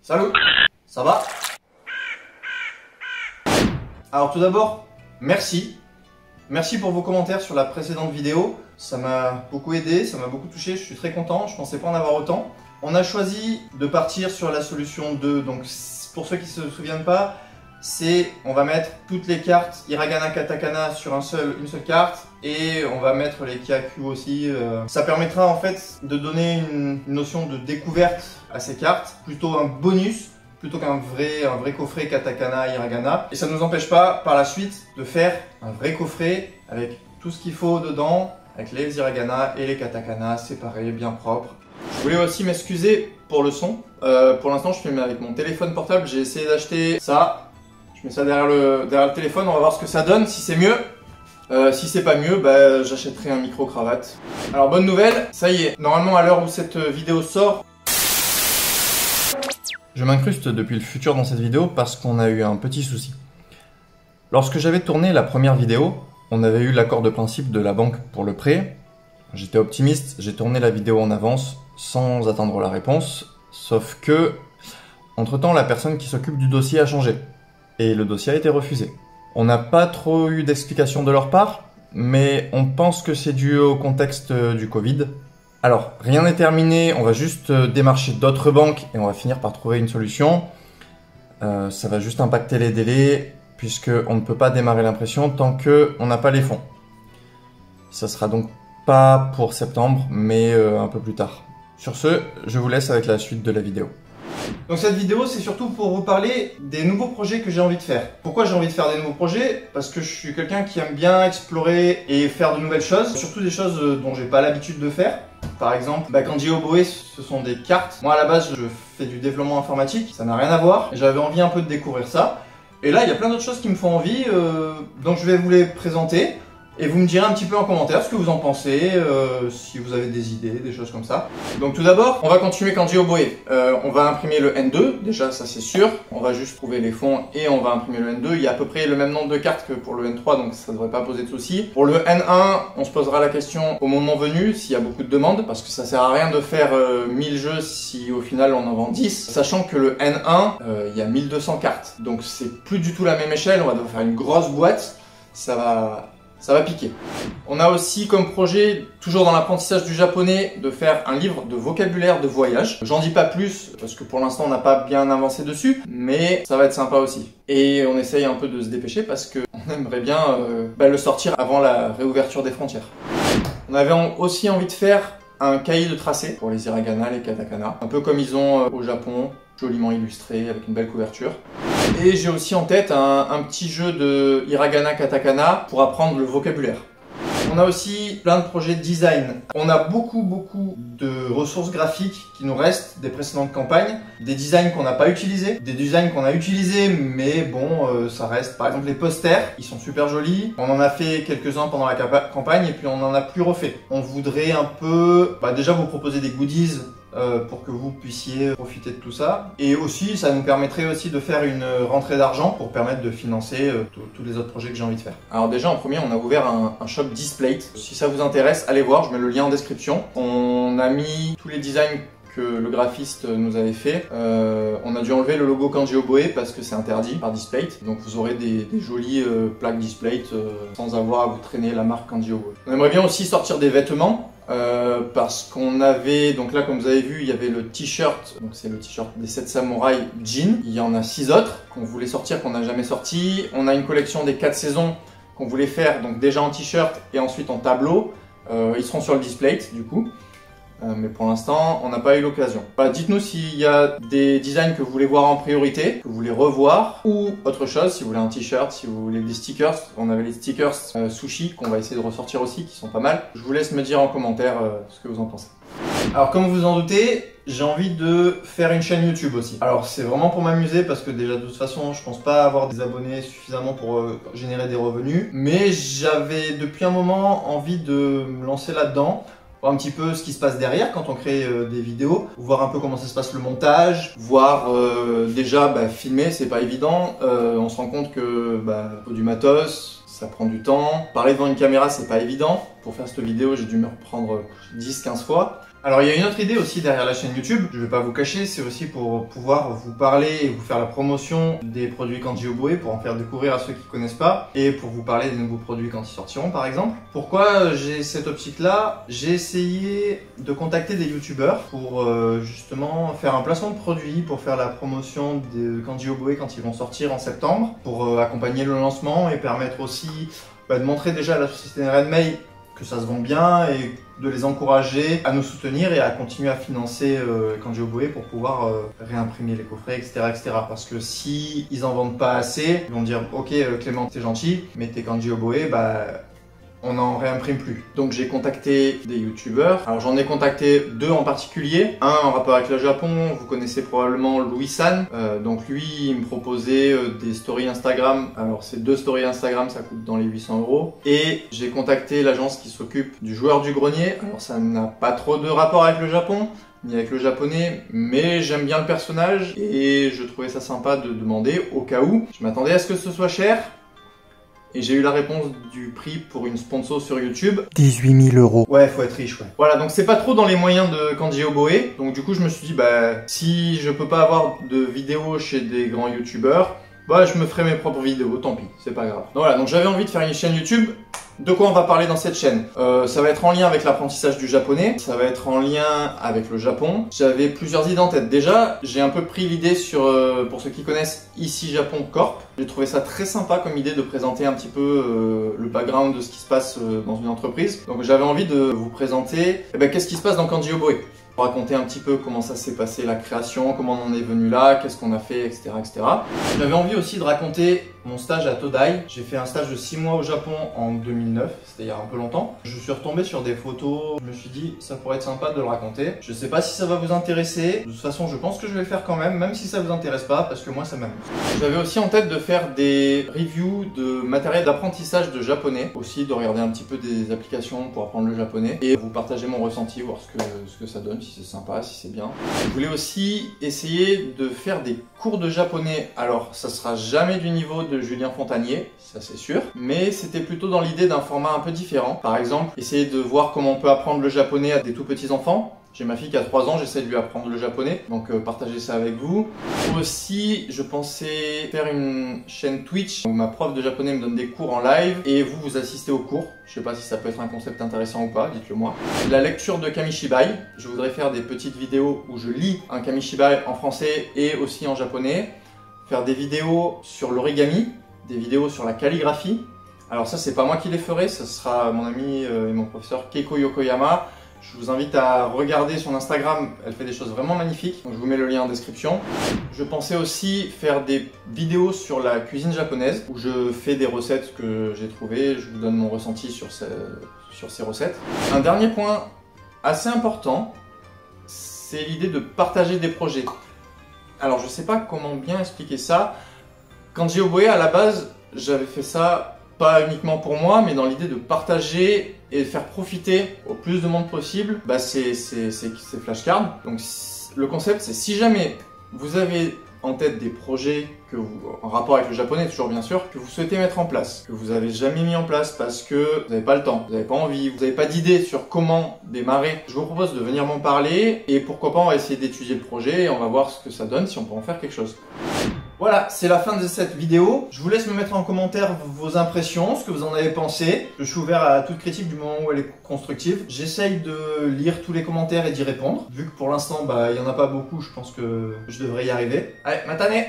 Salut, ça va? Alors tout d'abord, merci. Merci pour vos commentaires sur la précédente vidéo. Ça m'a beaucoup aidé, ça m'a beaucoup touché, je suis très content, je pensais pas en avoir autant. On a choisi de partir sur la solution 2, donc pour ceux qui ne se souviennent pas, on va mettre toutes les cartes Hiragana Katakana sur une seule carte et on va mettre les Kyaku aussi. Ça permettra en fait de donner une notion de découverte à ces cartes, plutôt un bonus plutôt qu'un vrai coffret Katakana Hiragana. Et ça ne nous empêche pas par la suite de faire un vrai coffret avec tout ce qu'il faut dedans, avec les Hiragana et les Katakana séparés, bien propres. Je voulais aussi m'excuser pour le son. Pour l'instant je filme avec mon téléphone portable, j'ai essayé d'acheter ça. Je mets ça derrière le téléphone, on va voir ce que ça donne, si c'est mieux. Si c'est pas mieux, bah, j'achèterai un micro-cravate. Alors bonne nouvelle, ça y est, normalement à l'heure où cette vidéo sort, je m'incruste depuis le futur dans cette vidéo parce qu'on a eu un petit souci. Lorsque j'avais tourné la première vidéo, on avait eu l'accord de principe de la banque pour le prêt. J'étais optimiste, j'ai tourné la vidéo en avance sans attendre la réponse, sauf que, entre-temps, la personne qui s'occupe du dossier a changé. Et le dossier a été refusé. On n'a pas trop eu d'explications de leur part, mais on pense que c'est dû au contexte du Covid. Alors, rien n'est terminé, on va juste démarcher d'autres banques et on va finir par trouver une solution. Ça va juste impacter les délais, puisqu'on ne peut pas démarrer l'impression tant qu'on n'a pas les fonds. Ça sera donc pas pour septembre, mais un peu plus tard. Sur ce, je vous laisse avec la suite de la vidéo. Donc cette vidéo, c'est surtout pour vous parler des nouveaux projets que j'ai envie de faire. Pourquoi j'ai envie de faire des nouveaux projets? Parce que je suis quelqu'un qui aime bien explorer et faire de nouvelles choses, surtout des choses dont j'ai pas l'habitude de faire. Par exemple, Kanji Oboe, ce sont des cartes. Moi à la base, je fais du développement informatique, ça n'a rien à voir. J'avais envie un peu de découvrir ça. Et là, il y a plein d'autres choses qui me font envie, donc je vais vous les présenter. Et vous me direz un petit peu en commentaire ce que vous en pensez, si vous avez des idées, des choses comme ça. Donc tout d'abord, on va continuer Kanji Oboe. On va imprimer le N2, déjà ça c'est sûr. On va juste trouver les fonds et on va imprimer le N2. Il y a à peu près le même nombre de cartes que pour le N3, donc ça ne devrait pas poser de soucis. Pour le N1, on se posera la question au moment venu, s'il y a beaucoup de demandes, parce que ça sert à rien de faire 1000 jeux si au final on en vend 10. Sachant que le N1, il y a 1200 cartes. Donc c'est plus du tout la même échelle, on va devoir faire une grosse boîte. Ça va piquer. On a aussi comme projet, toujours dans l'apprentissage du japonais, de faire un livre de vocabulaire de voyage. J'en dis pas plus, parce que pour l'instant on n'a pas bien avancé dessus, mais ça va être sympa aussi. Et on essaye un peu de se dépêcher parce qu'on aimerait bien le sortir avant la réouverture des frontières. On avait aussi envie de faire un cahier de tracé pour les hiragana, les katakana, un peu comme ils ont au Japon, joliment illustré, avec une belle couverture. Et j'ai aussi en tête un petit jeu de hiragana katakana pour apprendre le vocabulaire. On a aussi plein de projets de design. On a beaucoup de ressources graphiques qui nous restent des précédentes campagnes, des designs qu'on n'a pas utilisés, des designs qu'on a utilisés mais bon ça reste. Par exemple les posters, ils sont super jolis. On en a fait quelques-uns pendant la campagne et puis on en a plus refait. On voudrait un peu déjà vous proposer des goodies pour que vous puissiez profiter de tout ça. Et aussi, ça nous permettrait aussi de faire une rentrée d'argent pour permettre de financer tous les autres projets que j'ai envie de faire. Alors déjà, en premier, on a ouvert un shop Displate. Si ça vous intéresse, allez voir, je mets le lien en description. On a mis tous les designs que le graphiste nous avait fait. On a dû enlever le logo Kanji Oboe parce que c'est interdit par Displate. Donc vous aurez des jolies plaques Displate sans avoir à vous traîner la marque Kanji Oboe. On aimerait bien aussi sortir des vêtements. Parce qu'on avait, donc là comme vous avez vu, il y avait le t-shirt, donc c'est le t-shirt des 7 samouraïs jean. Il y en a 6 autres qu'on voulait sortir, qu'on n'a jamais sorti. On a une collection des 4 saisons qu'on voulait faire, donc déjà en t-shirt et ensuite en tableau. Ils seront sur le display du coup. Mais pour l'instant, on n'a pas eu l'occasion. Dites-nous s'il y a des designs que vous voulez voir en priorité, que vous voulez revoir, ou autre chose, si vous voulez un t-shirt, si vous voulez des stickers. On avait les stickers sushi qu'on va essayer de ressortir aussi, qui sont pas mal. Je vous laisse me dire en commentaire ce que vous en pensez. Alors comme vous en doutez, j'ai envie de faire une chaîne YouTube aussi. Alors c'est vraiment pour m'amuser parce que déjà de toute façon je pense pas avoir des abonnés suffisamment pour générer des revenus. Mais j'avais depuis un moment envie de me lancer là-dedans. Voir un petit peu ce qui se passe derrière quand on crée des vidéos, voir un peu comment ça se passe le montage, voir déjà filmer c'est pas évident, on se rend compte que faut du matos, ça prend du temps, parler devant une caméra c'est pas évident, pour faire cette vidéo j'ai dû me reprendre 10-15 fois, Alors il y a une autre idée aussi derrière la chaîne YouTube, je vais pas vous cacher, c'est aussi pour pouvoir vous parler et vous faire la promotion des produits Kanji Oboe, pour en faire découvrir à ceux qui connaissent pas, et pour vous parler des nouveaux produits quand ils sortiront par exemple. Pourquoi j'ai cette optique là? J'ai essayé de contacter des youtubeurs pour justement faire un placement de produits, pour faire la promotion des Kanji Oboe quand ils vont sortir en septembre, pour accompagner le lancement et permettre aussi de montrer déjà à la société Renmei que ça se vend bien et de les encourager à nous soutenir et à continuer à financer Kanji Oboe pour pouvoir réimprimer les coffrets, etc., etc. Parce que si ils en vendent pas assez, ils vont dire ok Clément t'es gentil, mais tes Kanji Oboe on n'en réimprime plus. Donc j'ai contacté des youtubeurs. Alors j'en ai contacté deux en particulier. Un en rapport avec le Japon, vous connaissez probablement Louis-san. Donc lui il me proposait des stories Instagram. Alors ces deux stories Instagram ça coûte dans les 800 €. Et j'ai contacté l'agence qui s'occupe du joueur du grenier. Alors ça n'a pas trop de rapport avec le Japon ni avec le japonais, mais j'aime bien le personnage et je trouvais ça sympa de demander au cas où. Je m'attendais à ce que ce soit cher. Et j'ai eu la réponse du prix pour une sponsor sur YouTube. 18 000 €. Ouais, faut être riche, ouais. Voilà, donc c'est pas trop dans les moyens de Kanji Oboe. Donc du coup, je me suis dit, si je peux pas avoir de vidéos chez des grands youtubeurs, je me ferai mes propres vidéos, tant pis, c'est pas grave. Donc voilà, donc j'avais envie de faire une chaîne YouTube. De quoi on va parler dans cette chaîne? Ça va être en lien avec l'apprentissage du japonais, ça va être en lien avec le Japon. J'avais plusieurs idées en tête. Déjà, j'ai un peu pris l'idée sur, pour ceux qui connaissent, Ici Japon Corp. J'ai trouvé ça très sympa comme idée de présenter un petit peu le background de ce qui se passe dans une entreprise. Donc j'avais envie de vous présenter qu'est-ce qui se passe dans Kanji Oboe. Raconter un petit peu comment ça s'est passé la création, comment on en est venu là, qu'est-ce qu'on a fait, etc., etc. J'avais envie aussi de raconter mon stage à Todai. J'ai fait un stage de 6 mois au Japon en 2009, c'était il y a un peu longtemps. Je suis retombé sur des photos, je me suis dit ça pourrait être sympa de le raconter. Je sais pas si ça va vous intéresser, de toute façon je pense que je vais le faire quand même si ça vous intéresse pas, parce que moi ça m'amuse. J'avais aussi en tête de faire des reviews de matériel d'apprentissage de japonais, aussi de regarder un petit peu des applications pour apprendre le japonais, et vous partager mon ressenti, voir ce que ça donne, si c'est sympa, si c'est bien. Je voulais aussi essayer de faire des cours de japonais. Alors ça sera jamais du niveau de Julien Fontanier, ça c'est sûr, mais c'était plutôt dans l'idée d'un format un peu différent. Par exemple, essayer de voir comment on peut apprendre le japonais à des tout petits enfants. J'ai ma fille qui a 3 ans, j'essaie de lui apprendre le japonais, donc partager ça avec vous. Aussi, je pensais faire une chaîne Twitch où ma prof de japonais me donne des cours en live et vous assistez aux cours. Je sais pas si ça peut être un concept intéressant ou pas, dites-le moi. La lecture de Kamishibai, je voudrais faire des petites vidéos où je lis un Kamishibai en français et aussi en japonais. Faire des vidéos sur l'origami, des vidéos sur la calligraphie. Alors ça, c'est pas moi qui les ferai, ça sera mon ami et mon professeur Keiko Yokoyama. Je vous invite à regarder son Instagram, elle fait des choses vraiment magnifiques, donc je vous mets le lien en description. Je pensais aussi faire des vidéos sur la cuisine japonaise, où je fais des recettes que j'ai trouvées, je vous donne mon ressenti sur ces recettes. Un dernier point assez important, c'est l'idée de partager des projets. Alors je sais pas comment bien expliquer ça. Kanji Oboe, à la base, j'avais fait ça pas uniquement pour moi, mais dans l'idée de partager et de faire profiter au plus de monde possible ces flashcards. Donc le concept, c'est si jamais vous avez en tête des projets en rapport avec le japonais, toujours bien sûr, que vous souhaitez mettre en place, que vous n'avez jamais mis en place parce que vous n'avez pas le temps, vous n'avez pas envie, vous n'avez pas d'idée sur comment démarrer, je vous propose de venir m'en parler et pourquoi pas on va essayer d'étudier le projet et on va voir ce que ça donne, si on peut en faire quelque chose. Voilà, c'est la fin de cette vidéo. Je vous laisse me mettre en commentaire vos impressions, ce que vous en avez pensé. Je suis ouvert à toute critique du moment où elle est constructive. J'essaye de lire tous les commentaires et d'y répondre. Vu que pour l'instant, il n'y en a pas beaucoup, je pense que je devrais y arriver. Allez, matane!